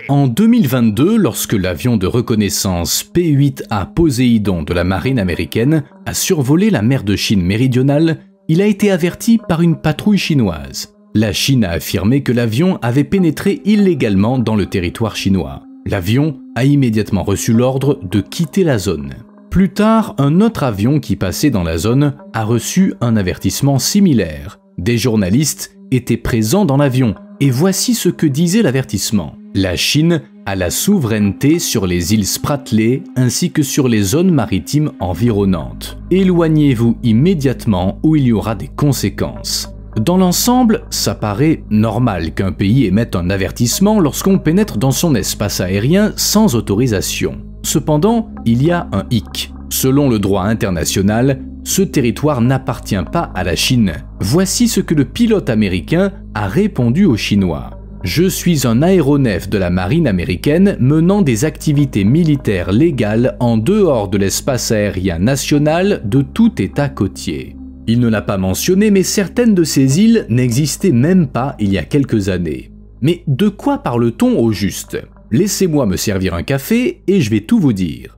En 2022, lorsque l'avion de reconnaissance P-8A Poséidon de la marine américaine a survolé la mer de Chine méridionale, il a été averti par une patrouille chinoise. La Chine a affirmé que l'avion avait pénétré illégalement dans le territoire chinois. L'avion a immédiatement reçu l'ordre de quitter la zone. Plus tard, un autre avion qui passait dans la zone a reçu un avertissement similaire. Des journalistes étaient présents dans l'avion et voici ce que disait l'avertissement. La Chine a la souveraineté sur les îles Spratly ainsi que sur les zones maritimes environnantes. Éloignez-vous immédiatement ou il y aura des conséquences. Dans l'ensemble, ça paraît normal qu'un pays émette un avertissement lorsqu'on pénètre dans son espace aérien sans autorisation. Cependant, il y a un hic. Selon le droit international, ce territoire n'appartient pas à la Chine. Voici ce que le pilote américain a répondu aux Chinois. « Je suis un aéronef de la marine américaine menant des activités militaires légales en dehors de l'espace aérien national de tout État côtier. » Il ne l'a pas mentionné, mais certaines de ces îles n'existaient même pas il y a quelques années. Mais de quoi parle-t-on au juste? Laissez-moi me servir un café et je vais tout vous dire.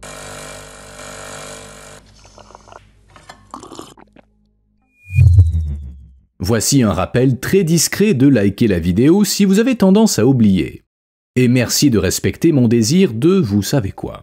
Voici un rappel très discret de liker la vidéo si vous avez tendance à oublier. Et merci de respecter mon désir de vous savez quoi.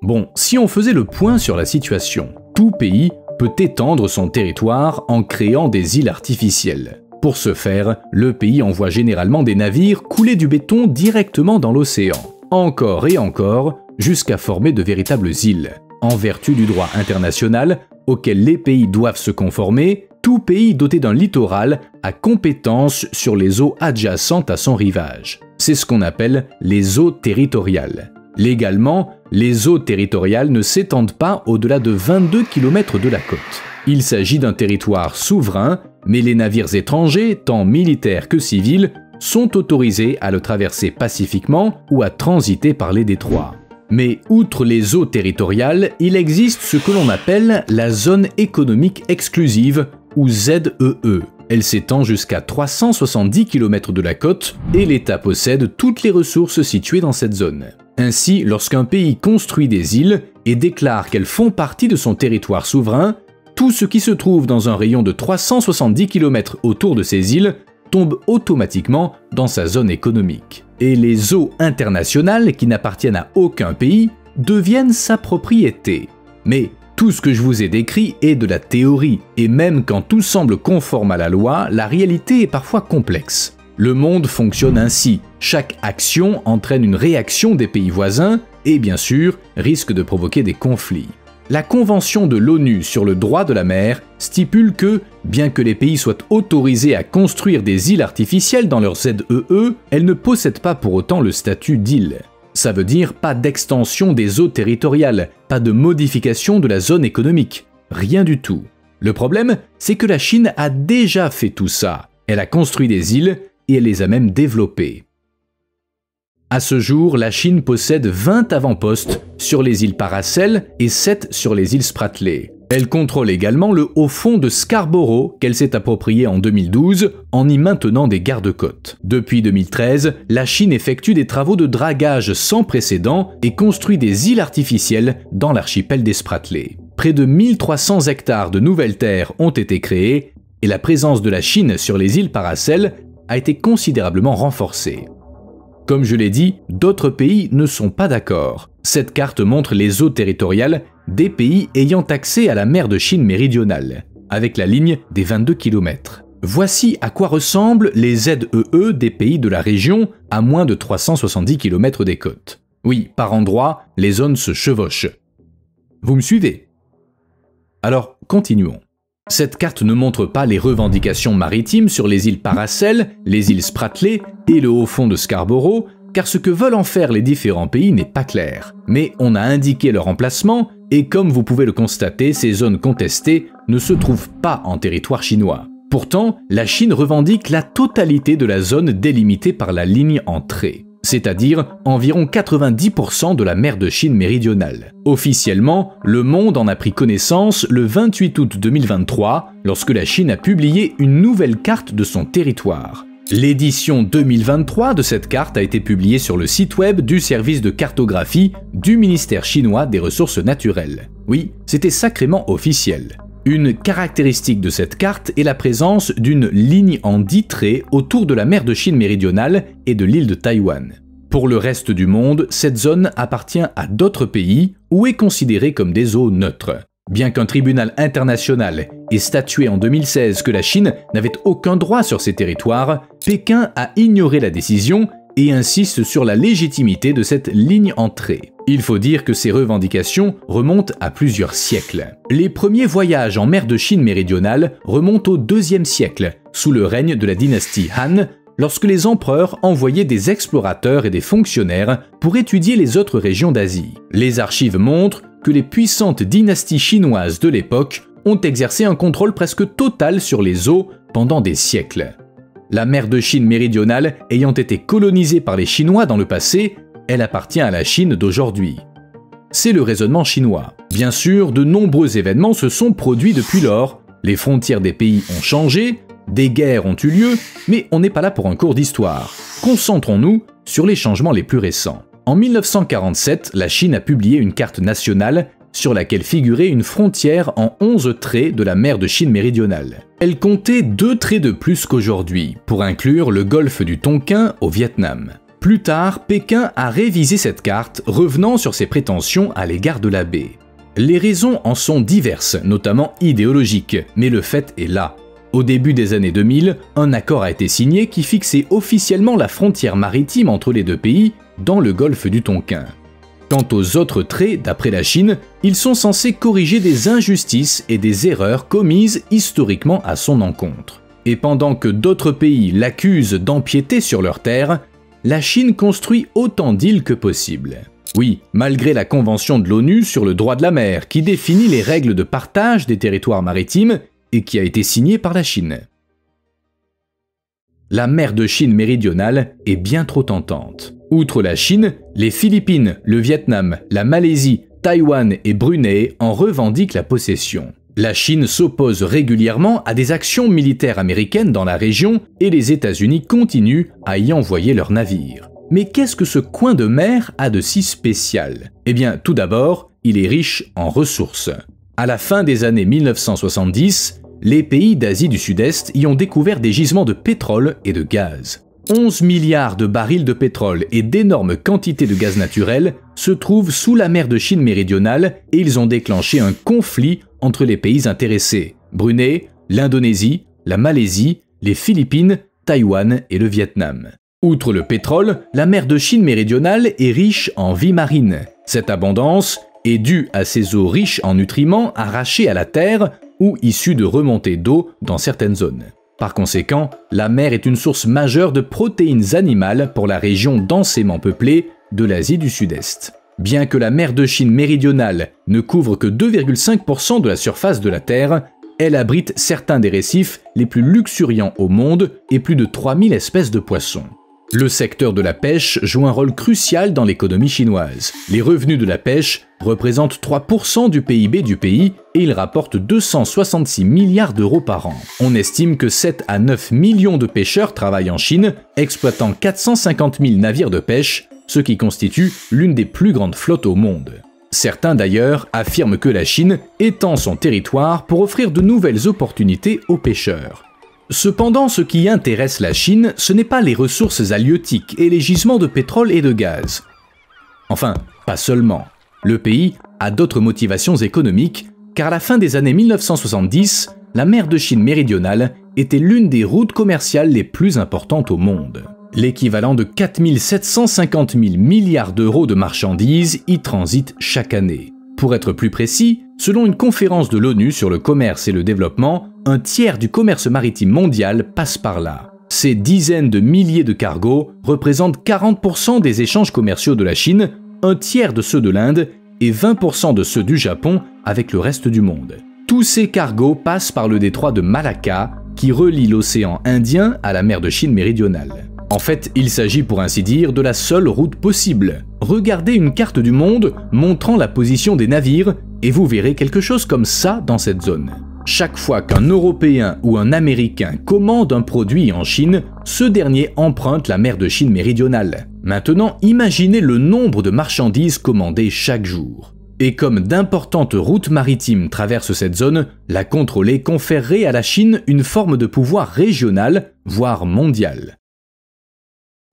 Bon, si on faisait le point sur la situation, tout pays peut étendre son territoire en créant des îles artificielles. Pour ce faire, le pays envoie généralement des navires couler du béton directement dans l'océan, encore et encore, jusqu'à former de véritables îles. En vertu du droit international, auquel les pays doivent se conformer, tout pays doté d'un littoral a compétence sur les eaux adjacentes à son rivage. C'est ce qu'on appelle les eaux territoriales. Légalement, les eaux territoriales ne s'étendent pas au-delà de 22 km de la côte. Il s'agit d'un territoire souverain, mais les navires étrangers, tant militaires que civils, sont autorisés à le traverser pacifiquement ou à transiter par les détroits. Mais outre les eaux territoriales, il existe ce que l'on appelle la zone économique exclusive, ou ZEE. Elle s'étend jusqu'à 370 km de la côte et l'État possède toutes les ressources situées dans cette zone. Ainsi, lorsqu'un pays construit des îles et déclare qu'elles font partie de son territoire souverain, tout ce qui se trouve dans un rayon de 370 km autour de ces îles tombe automatiquement dans sa zone économique. Et les eaux internationales qui n'appartiennent à aucun pays deviennent sa propriété. Mais tout ce que je vous ai décrit est de la théorie, et même quand tout semble conforme à la loi, la réalité est parfois complexe. Le monde fonctionne ainsi, chaque action entraîne une réaction des pays voisins et bien sûr risque de provoquer des conflits. La Convention de l'ONU sur le droit de la mer stipule que, bien que les pays soient autorisés à construire des îles artificielles dans leur ZEE, elles ne possèdent pas pour autant le statut d'île. Ça veut dire pas d'extension des eaux territoriales, pas de modification de la zone économique, rien du tout. Le problème, c'est que la Chine a déjà fait tout ça. Elle a construit des îles et elle les a même développées. À ce jour, la Chine possède 20 avant-postes sur les îles Paracel et 7 sur les îles Spratly. Elle contrôle également le haut fond de Scarborough qu'elle s'est approprié en 2012 en y maintenant des garde-côtes. Depuis 2013, la Chine effectue des travaux de dragage sans précédent et construit des îles artificielles dans l'archipel des Spratly. Près de 1300 hectares de nouvelles terres ont été créés et la présence de la Chine sur les îles Paracel a été considérablement renforcée. Comme je l'ai dit, d'autres pays ne sont pas d'accord. Cette carte montre les eaux territoriales des pays ayant accès à la mer de Chine méridionale, avec la ligne des 22 km. Voici à quoi ressemblent les ZEE des pays de la région à moins de 370 km des côtes. Oui, par endroits, les zones se chevauchent. Vous me suivez? Alors, continuons. Cette carte ne montre pas les revendications maritimes sur les îles Paracel, les îles Spratly et le haut fond de Scarborough, car ce que veulent en faire les différents pays n'est pas clair. Mais on a indiqué leur emplacement, et comme vous pouvez le constater, ces zones contestées ne se trouvent pas en territoire chinois. Pourtant, la Chine revendique la totalité de la zone délimitée par la ligne en trait. c'est-à-dire environ 90% de la mer de Chine méridionale. Officiellement, le monde en a pris connaissance le 28 août 2023, lorsque la Chine a publié une nouvelle carte de son territoire. L'édition 2023 de cette carte a été publiée sur le site web du service de cartographie du ministère chinois des Ressources naturelles. Oui, c'était sacrément officiel. Une caractéristique de cette carte est la présence d'une ligne en 10 traits autour de la mer de Chine méridionale et de l'île de Taïwan. Pour le reste du monde, cette zone appartient à d'autres pays ou est considérée comme des eaux neutres. Bien qu'un tribunal international ait statué en 2016 que la Chine n'avait aucun droit sur ces territoires, Pékin a ignoré la décision et insiste sur la légitimité de cette ligne en trait. Il faut dire que ces revendications remontent à plusieurs siècles. Les premiers voyages en mer de Chine méridionale remontent au IIe siècle, sous le règne de la dynastie Han, lorsque les empereurs envoyaient des explorateurs et des fonctionnaires pour étudier les autres régions d'Asie. Les archives montrent que les puissantes dynasties chinoises de l'époque ont exercé un contrôle presque total sur les eaux pendant des siècles. La mer de Chine méridionale ayant été colonisée par les Chinois dans le passé, elle appartient à la Chine d'aujourd'hui. C'est le raisonnement chinois. Bien sûr, de nombreux événements se sont produits depuis lors. Les frontières des pays ont changé, des guerres ont eu lieu, mais on n'est pas là pour un cours d'histoire. Concentrons-nous sur les changements les plus récents. En 1947, la Chine a publié une carte nationale sur laquelle figurait une frontière en 11 traits de la mer de Chine méridionale. Elle comptait 2 traits de plus qu'aujourd'hui, pour inclure le golfe du Tonkin au Vietnam. Plus tard, Pékin a révisé cette carte, revenant sur ses prétentions à l'égard de la baie. Les raisons en sont diverses, notamment idéologiques, mais le fait est là. Au début des années 2000, un accord a été signé qui fixait officiellement la frontière maritime entre les deux pays dans le golfe du Tonkin. Quant aux autres traits, d'après la Chine, ils sont censés corriger des injustices et des erreurs commises historiquement à son encontre. Et pendant que d'autres pays l'accusent d'empiéter sur leurs terres, la Chine construit autant d'îles que possible. Oui, malgré la Convention de l'ONU sur le droit de la mer qui définit les règles de partage des territoires maritimes et qui a été signée par la Chine. La mer de Chine méridionale est bien trop tentante. Outre la Chine, les Philippines, le Vietnam, la Malaisie, Taïwan et Brunei en revendiquent la possession. La Chine s'oppose régulièrement à des actions militaires américaines dans la région et les États-Unis continuent à y envoyer leurs navires. Mais qu'est-ce que ce coin de mer a de si spécial? Eh bien, tout d'abord, il est riche en ressources. À la fin des années 1970, les pays d'Asie du Sud-Est y ont découvert des gisements de pétrole et de gaz. 11 milliards de barils de pétrole et d'énormes quantités de gaz naturel se trouvent sous la mer de Chine méridionale et ils ont déclenché un conflit entre les pays intéressés, Brunei, l'Indonésie, la Malaisie, les Philippines, Taïwan et le Vietnam. Outre le pétrole, la mer de Chine méridionale est riche en vie marine. Cette abondance est due à ces eaux riches en nutriments arrachés à la terre ou issus de remontées d'eau dans certaines zones. Par conséquent, la mer est une source majeure de protéines animales pour la région densément peuplée de l'Asie du Sud-Est. Bien que la mer de Chine méridionale ne couvre que 2,5% de la surface de la Terre, elle abrite certains des récifs les plus luxuriants au monde et plus de 3000 espèces de poissons. Le secteur de la pêche joue un rôle crucial dans l'économie chinoise. Les revenus de la pêche représentent 3% du PIB du pays et ils rapportent 266 milliards d'euros par an. On estime que 7 à 9 millions de pêcheurs travaillent en Chine, exploitant 450 000 navires de pêche, ce qui constitue l'une des plus grandes flottes au monde. Certains d'ailleurs affirment que la Chine étend son territoire pour offrir de nouvelles opportunités aux pêcheurs. Cependant, ce qui intéresse la Chine, ce n'est pas les ressources halieutiques et les gisements de pétrole et de gaz. Enfin, pas seulement. Le pays a d'autres motivations économiques, car à la fin des années 1970, la mer de Chine méridionale était l'une des routes commerciales les plus importantes au monde. L'équivalent de 4 750 000 milliards d'euros de marchandises y transitent chaque année. Pour être plus précis, selon une conférence de l'ONU sur le commerce et le développement, un tiers du commerce maritime mondial passe par là. Ces dizaines de milliers de cargos représentent 40% des échanges commerciaux de la Chine, un tiers de ceux de l'Inde et 20% de ceux du Japon avec le reste du monde. Tous ces cargos passent par le détroit de Malacca qui relie l'océan Indien à la mer de Chine méridionale. En fait, il s'agit pour ainsi dire de la seule route possible. Regardez une carte du monde montrant la position des navires et vous verrez quelque chose comme ça dans cette zone. Chaque fois qu'un Européen ou un Américain commande un produit en Chine, ce dernier emprunte la mer de Chine méridionale. Maintenant, imaginez le nombre de marchandises commandées chaque jour. Et comme d'importantes routes maritimes traversent cette zone, la contrôler conférerait à la Chine une forme de pouvoir régional, voire mondial.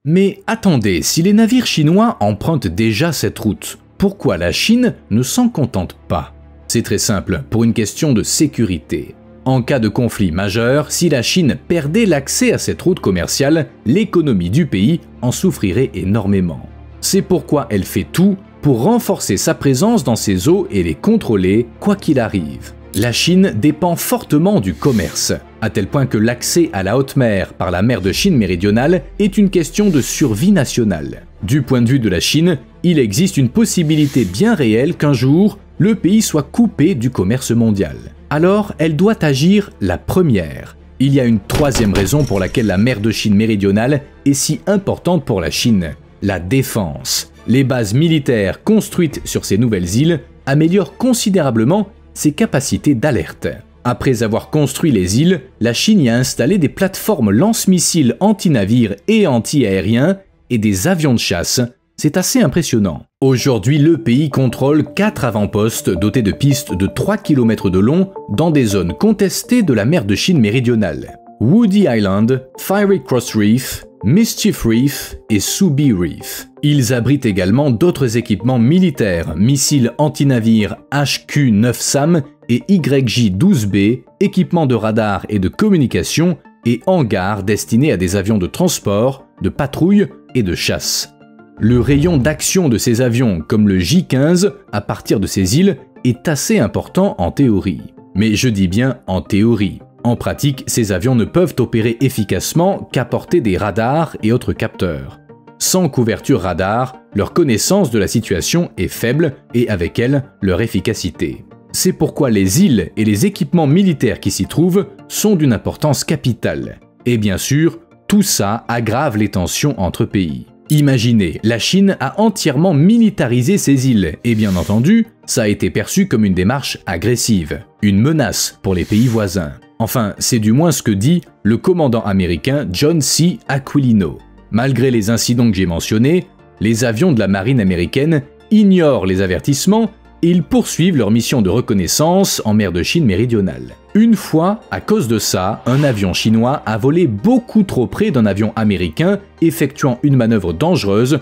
Mais attendez, si les navires chinois empruntent déjà cette route, pourquoi la Chine ne s'en contente pas? C'est très simple, pour une question de sécurité. En cas de conflit majeur, si la Chine perdait l'accès à cette route commerciale, l'économie du pays en souffrirait énormément. C'est pourquoi elle fait tout pour renforcer sa présence dans ces eaux et les contrôler quoi qu'il arrive. La Chine dépend fortement du commerce, à tel point que l'accès à la haute mer par la mer de Chine méridionale est une question de survie nationale. Du point de vue de la Chine, il existe une possibilité bien réelle qu'un jour, le pays soit coupé du commerce mondial. Alors, elle doit agir la première. Il y a une troisième raison pour laquelle la mer de Chine méridionale est si importante pour la Chine, la défense. Les bases militaires construites sur ces nouvelles îles améliorent considérablement ses capacités d'alerte. Après avoir construit les îles, la Chine y a installé des plateformes lance-missiles anti-navires et anti-aériens et des avions de chasse. C'est assez impressionnant. Aujourd'hui, le pays contrôle 4 avant-postes dotés de pistes de 3 km de long dans des zones contestées de la mer de Chine méridionale. Woody Island, Fiery Cross Reef, Mischief Reef et Subi Reef. Ils abritent également d'autres équipements militaires, missiles anti-navires HQ-9 SAM et YJ-12B, équipements de radar et de communication et hangars destinés à des avions de transport, de patrouille et de chasse. Le rayon d'action de ces avions, comme le J-15, à partir de ces îles, est assez important en théorie. Mais je dis bien en théorie. En pratique, ces avions ne peuvent opérer efficacement qu'à portée des radars et autres capteurs. Sans couverture radar, leur connaissance de la situation est faible et avec elle, leur efficacité. C'est pourquoi les îles et les équipements militaires qui s'y trouvent sont d'une importance capitale. Et bien sûr, tout ça aggrave les tensions entre pays. Imaginez, la Chine a entièrement militarisé ces îles et bien entendu, ça a été perçu comme une démarche agressive, une menace pour les pays voisins. Enfin, c'est du moins ce que dit le commandant américain John C. Aquilino. Malgré les incidents que j'ai mentionnés, les avions de la marine américaine ignorent les avertissements et ils poursuivent leur mission de reconnaissance en mer de Chine méridionale. Une fois, à cause de ça, un avion chinois a volé beaucoup trop près d'un avion américain, effectuant une manœuvre dangereuse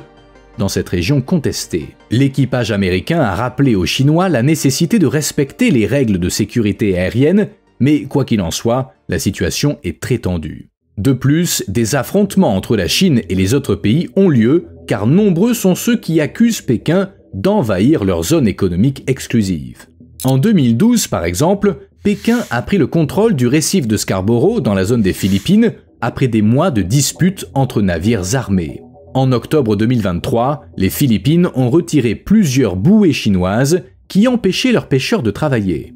dans cette région contestée. L'équipage américain a rappelé aux Chinois la nécessité de respecter les règles de sécurité aérienne, mais quoi qu'il en soit, la situation est très tendue. De plus, des affrontements entre la Chine et les autres pays ont lieu, car nombreux sont ceux qui accusent Pékin d'envahir leur zone économique exclusive. En 2012, par exemple, Pékin a pris le contrôle du récif de Scarborough dans la zone des Philippines après des mois de disputes entre navires armés. En octobre 2023, les Philippines ont retiré plusieurs bouées chinoises qui empêchaient leurs pêcheurs de travailler.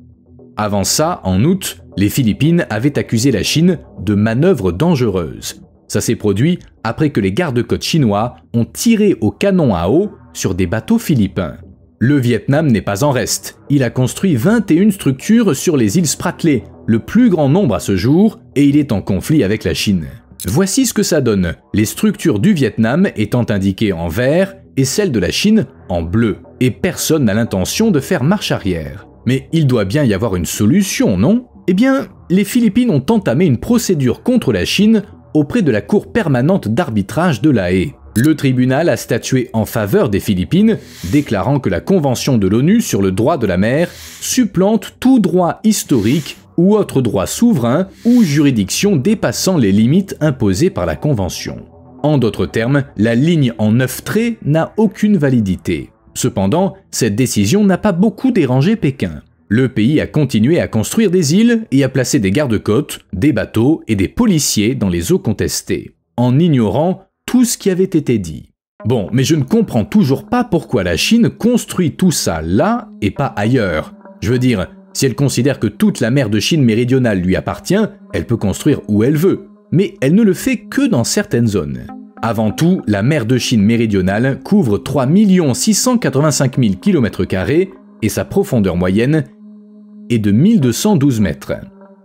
Avant ça, en août, les Philippines avaient accusé la Chine de manœuvres dangereuses. Ça s'est produit après que les gardes-côtes chinois ont tiré au canon à eau sur des bateaux philippins. Le Vietnam n'est pas en reste. Il a construit 21 structures sur les îles Spratly, le plus grand nombre à ce jour, et il est en conflit avec la Chine. Voici ce que ça donne, les structures du Vietnam étant indiquées en vert et celles de la Chine en bleu. Et personne n'a l'intention de faire marche arrière. Mais il doit bien y avoir une solution, non? Eh bien, les Philippines ont entamé une procédure contre la Chine auprès de la Cour permanente d'arbitrage de La Haye. Le tribunal a statué en faveur des Philippines, déclarant que la Convention de l'ONU sur le droit de la mer supplante tout droit historique ou autre droit souverain ou juridiction dépassant les limites imposées par la Convention. En d'autres termes, la ligne en 9 traits n'a aucune validité. Cependant, cette décision n'a pas beaucoup dérangé Pékin. Le pays a continué à construire des îles et à placer des gardes-côtes, des bateaux et des policiers dans les eaux contestées, en ignorant tout ce qui avait été dit. Bon, mais je ne comprends toujours pas pourquoi la Chine construit tout ça là et pas ailleurs. Je veux dire, si elle considère que toute la mer de Chine méridionale lui appartient, elle peut construire où elle veut, mais elle ne le fait que dans certaines zones. Avant tout, la mer de Chine méridionale couvre 3 685 000 km² et sa profondeur moyenne est de 1212 mètres.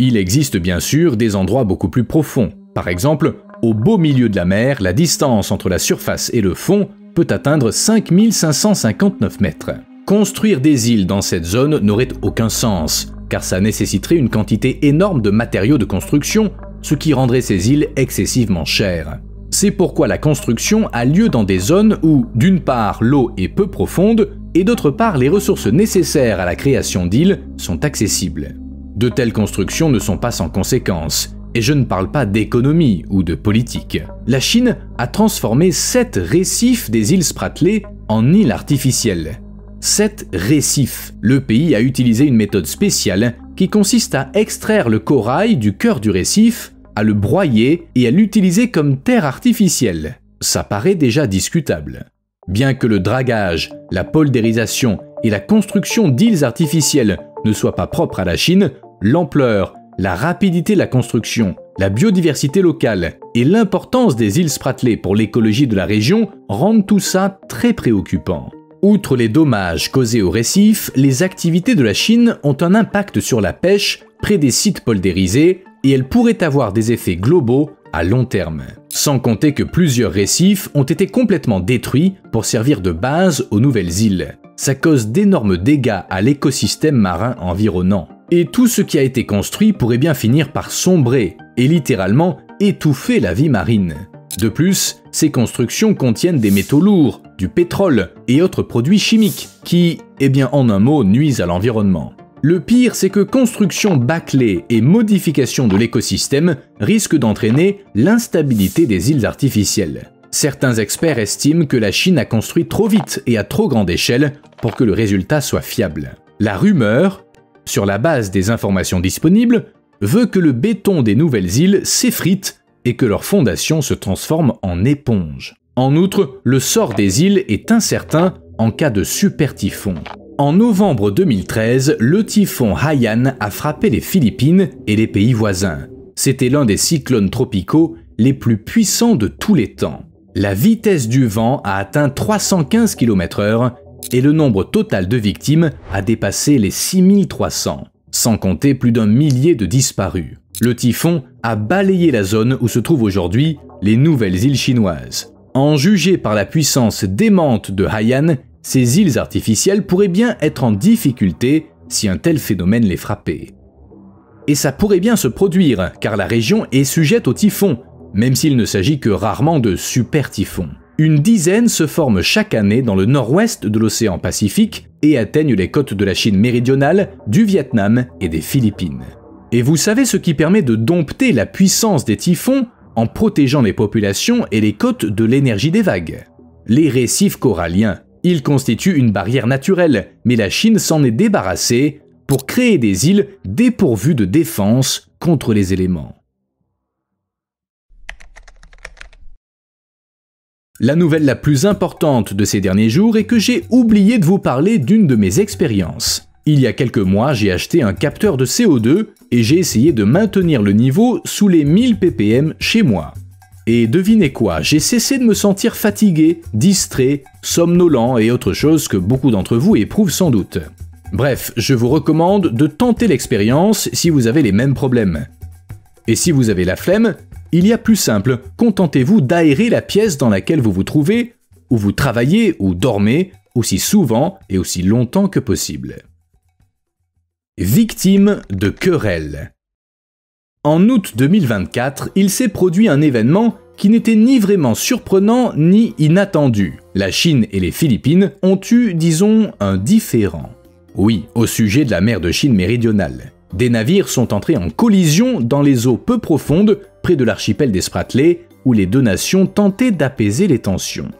Il existe bien sûr des endroits beaucoup plus profonds. Par exemple, au beau milieu de la mer, la distance entre la surface et le fond peut atteindre 5 559 mètres. Construire des îles dans cette zone n'aurait aucun sens, car ça nécessiterait une quantité énorme de matériaux de construction, ce qui rendrait ces îles excessivement chères. C'est pourquoi la construction a lieu dans des zones où, d'une part, l'eau est peu profonde, et d'autre part, les ressources nécessaires à la création d'îles sont accessibles. De telles constructions ne sont pas sans conséquences, et je ne parle pas d'économie ou de politique. La Chine a transformé 7 récifs des îles Spratly en îles artificielles. 7 récifs. Le pays a utilisé une méthode spéciale qui consiste à extraire le corail du cœur du récif, à le broyer et à l'utiliser comme terre artificielle. Ça paraît déjà discutable. Bien que le dragage, la poldérisation et la construction d'îles artificielles ne soient pas propres à la Chine, l'ampleur, la rapidité de la construction, la biodiversité locale et l'importance des îles Spratly pour l'écologie de la région rendent tout ça très préoccupant. Outre les dommages causés aux récifs, les activités de la Chine ont un impact sur la pêche près des sites poldérisés et elles pourraient avoir des effets globaux à long terme. Sans compter que plusieurs récifs ont été complètement détruits pour servir de base aux nouvelles îles. Ça cause d'énormes dégâts à l'écosystème marin environnant. Et tout ce qui a été construit pourrait bien finir par sombrer et littéralement étouffer la vie marine. De plus, ces constructions contiennent des métaux lourds, du pétrole et autres produits chimiques qui, en un mot, nuisent à l'environnement. Le pire, c'est que construction bâclée et modification de l'écosystème risquent d'entraîner l'instabilité des îles artificielles. Certains experts estiment que la Chine a construit trop vite et à trop grande échelle pour que le résultat soit fiable. La rumeur, sur la base des informations disponibles, veut que le béton des nouvelles îles s'effrite et que leur fondation se transforme en éponge. En outre, le sort des îles est incertain en cas de super typhon. En novembre 2013, le typhon Haiyan a frappé les Philippines et les pays voisins. C'était l'un des cyclones tropicaux les plus puissants de tous les temps. La vitesse du vent a atteint 315 km/h et le nombre total de victimes a dépassé les 6300, sans compter plus d'1 millier de disparus. Le typhon a balayé la zone où se trouvent aujourd'hui les nouvelles îles chinoises. En juger par la puissance démente de Haiyan, ces îles artificielles pourraient bien être en difficulté si un tel phénomène les frappait. Et ça pourrait bien se produire, car la région est sujette aux typhons, même s'il ne s'agit que rarement de super typhons. Une dizaine se forment chaque année dans le nord-ouest de l'océan Pacifique et atteignent les côtes de la Chine méridionale, du Vietnam et des Philippines. Et vous savez ce qui permet de dompter la puissance des typhons en protégeant les populations et les côtes de l'énergie des vagues? Les récifs coralliens. Ils constituent une barrière naturelle, mais la Chine s'en est débarrassée pour créer des îles dépourvues de défense contre les éléments. La nouvelle la plus importante de ces derniers jours est que j'ai oublié de vous parler d'une de mes expériences. Il y a quelques mois, j'ai acheté un capteur de CO2 et j'ai essayé de maintenir le niveau sous les 1000 ppm chez moi. Et devinez quoi, j'ai cessé de me sentir fatigué, distrait, somnolent et autre chose que beaucoup d'entre vous éprouvent sans doute. Bref, je vous recommande de tenter l'expérience si vous avez les mêmes problèmes. Et si vous avez la flemme, il y a plus simple, contentez-vous d'aérer la pièce dans laquelle vous vous trouvez, où vous travaillez ou dormez, aussi souvent et aussi longtemps que possible. Victime de querelles. En août 2024, il s'est produit un événement qui n'était ni vraiment surprenant ni inattendu. La Chine et les Philippines ont eu, disons, un différend. Oui, au sujet de la mer de Chine méridionale. Des navires sont entrés en collision dans les eaux peu profondes près de l'archipel des Spratly, où les deux nations tentaient d'apaiser les tensions.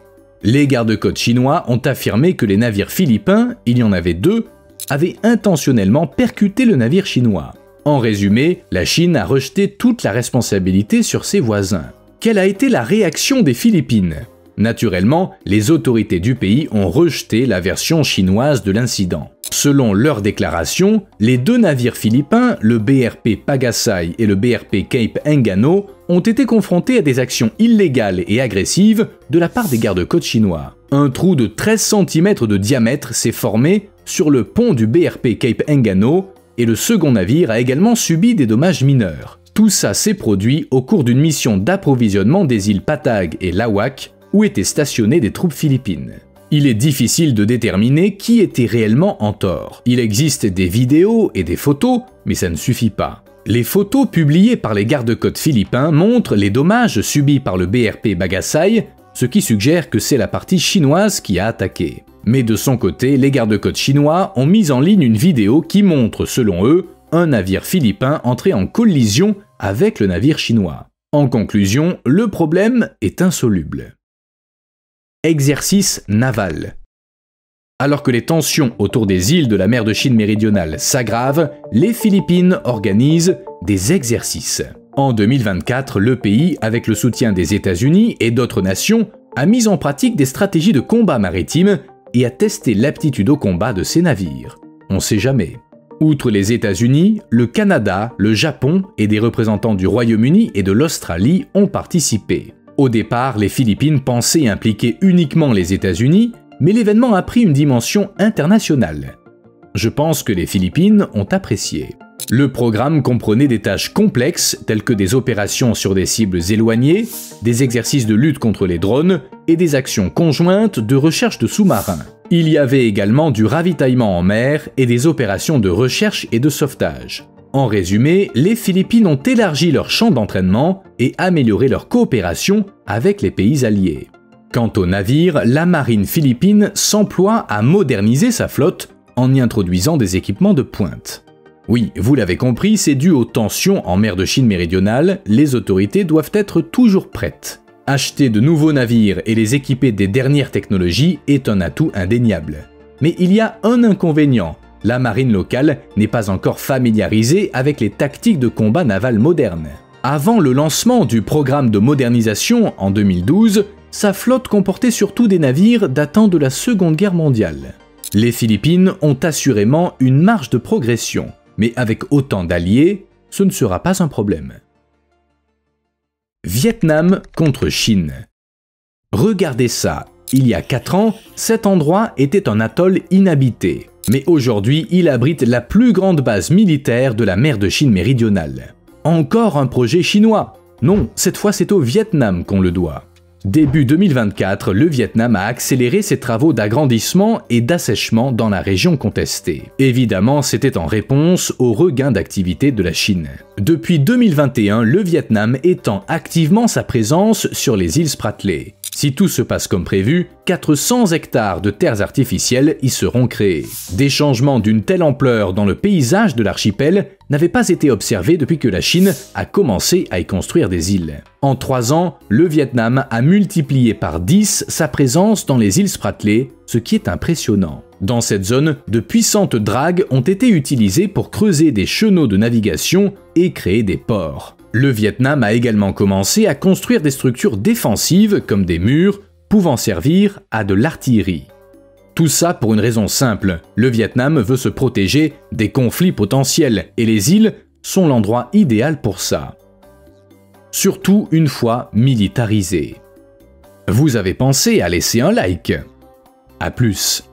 Les gardes-côtes chinois ont affirmé que les navires philippins, il y en avait 2, avaient intentionnellement percuté le navire chinois. En résumé, la Chine a rejeté toute la responsabilité sur ses voisins. Quelle a été la réaction des Philippines? Naturellement, les autorités du pays ont rejeté la version chinoise de l'incident. Selon leur déclaration, les deux navires philippins, le BRP Pagayasay et le BRP Cape Engano, ont été confrontés à des actions illégales et agressives de la part des gardes-côtes chinois. Un trou de 13 cm de diamètre s'est formé sur le pont du BRP Cape Engano et le second navire a également subi des dommages mineurs. Tout ça s'est produit au cours d'une mission d'approvisionnement des îles Patag et Lawak où étaient stationnées des troupes philippines. Il est difficile de déterminer qui était réellement en tort. Il existe des vidéos et des photos, mais ça ne suffit pas. Les photos publiées par les gardes-côtes philippins montrent les dommages subis par le BRP Pagayasay, ce qui suggère que c'est la partie chinoise qui a attaqué. Mais de son côté, les gardes-côtes chinois ont mis en ligne une vidéo qui montre, selon eux, un navire philippin entré en collision avec le navire chinois. En conclusion, le problème est insoluble. Exercice naval. Alors que les tensions autour des îles de la mer de Chine méridionale s'aggravent, les Philippines organisent des exercices. En 2024, le pays, avec le soutien des États-Unis et d'autres nations, a mis en pratique des stratégies de combat maritime et a testé l'aptitude au combat de ses navires. On sait jamais. Outre les États-Unis, le Canada, le Japon et des représentants du Royaume-Uni et de l'Australie ont participé. Au départ, les Philippines pensaient impliquer uniquement les États-Unis, mais l'événement a pris une dimension internationale. Je pense que les Philippines ont apprécié. Le programme comprenait des tâches complexes telles que des opérations sur des cibles éloignées, des exercices de lutte contre les drones et des actions conjointes de recherche de sous-marins. Il y avait également du ravitaillement en mer et des opérations de recherche et de sauvetage. En résumé, les Philippines ont élargi leur champ d'entraînement et amélioré leur coopération avec les pays alliés. Quant aux navires, la marine philippine s'emploie à moderniser sa flotte en y introduisant des équipements de pointe. Oui, vous l'avez compris, c'est dû aux tensions en mer de Chine méridionale, les autorités doivent être toujours prêtes. Acheter de nouveaux navires et les équiper des dernières technologies est un atout indéniable. Mais il y a un inconvénient. La marine locale n'est pas encore familiarisée avec les tactiques de combat naval modernes. Avant le lancement du programme de modernisation en 2012, sa flotte comportait surtout des navires datant de la Seconde Guerre mondiale. Les Philippines ont assurément une marge de progression, mais avec autant d'alliés, ce ne sera pas un problème. Vietnam contre Chine. Regardez ça, il y a 4 ans, cet endroit était un atoll inhabité. Mais aujourd'hui, il abrite la plus grande base militaire de la mer de Chine méridionale. Encore un projet chinois? Non, cette fois c'est au Vietnam qu'on le doit. Début 2024, le Vietnam a accéléré ses travaux d'agrandissement et d'assèchement dans la région contestée. Évidemment, c'était en réponse au regain d'activité de la Chine. Depuis 2021, le Vietnam étend activement sa présence sur les îles Spratly. Si tout se passe comme prévu, 400 hectares de terres artificielles y seront créés. Des changements d'une telle ampleur dans le paysage de l'archipel n'avaient pas été observés depuis que la Chine a commencé à y construire des îles. En 3 ans, le Vietnam a multiplié par 10 sa présence dans les îles Spratly, ce qui est impressionnant. Dans cette zone, de puissantes dragues ont été utilisées pour creuser des chenaux de navigation et créer des ports. Le Vietnam a également commencé à construire des structures défensives comme des murs pouvant servir à de l'artillerie. Tout ça pour une raison simple, le Vietnam veut se protéger des conflits potentiels et les îles sont l'endroit idéal pour ça. Surtout une fois militarisées. Vous avez pensé à laisser un like. À plus.